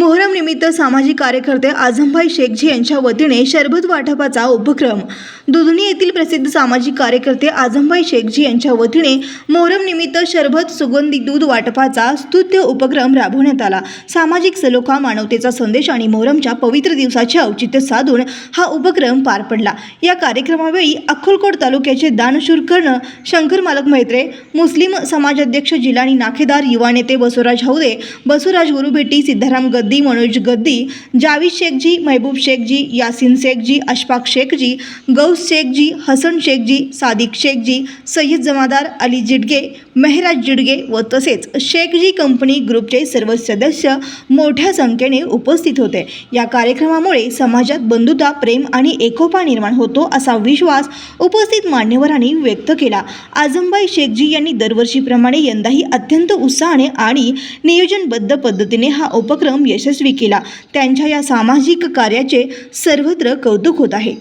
मोहरम निमित्त सामाजिक कार्यकर्ते आझमभाई शेखजी यांच्या वतीने शरबत वाटपाचा उपक्रम। दुधनी येथील प्रसिद्ध सामाजिक कार्यकर्ते आझमभाई शेखजी यांच्या वतीने मोहरम निमित्त शरबत सुगंधी दूध वाटपाचा स्तुत्य उपक्रम राबवण्यात आला। सामाजिक सलोखा, मानवतेचा संदेश आणि मोहरमच्या पवित्र दिवसाचे औचित्य साधून हा उपक्रम पार पडला। या कार्यक्रमावेळी अक्कलकोट तालुक्याचे दानशूर कर्ण शंकर मालक मैत्रे, मुस्लिम समाजाध्यक्ष जिलानी नाखेदार, युवा नेते बसवराज हौदे, बसवराज गुरुभेटी, सिद्धाराम गद्दी, मनोज गद्दी, जावेद शेखजी, महबूब शेखजी, यासीन शेखजी, अशफाक शेखजी, गौस शेखजी, हसन शेखजी, सादिक शेखजी, सय्यद जमादार, अली जिडगे, मेहराज जिडगे व तसेच शेखजी कंपनी ग्रुपचे सर्व सदस्य मोठ्या संख्येने उपस्थित होते। या कार्यक्रमामुळे समाजात बंधुता, प्रेम आणि एकोपा निर्माण होतो असा विश्वास उपस्थित मान्यवरांनी व्यक्त केला। आझमभाई शेखजी यांनी दरवर्षीप्रमाणे यंदाही अत्यंत उत्साहाने आणि नियोजनबद्ध पद्धतीने हा उपक्रम यशस्वी केला। त्यांच्या या सामाजिक कार्याचे सर्वत्र कौतुक होत आहे।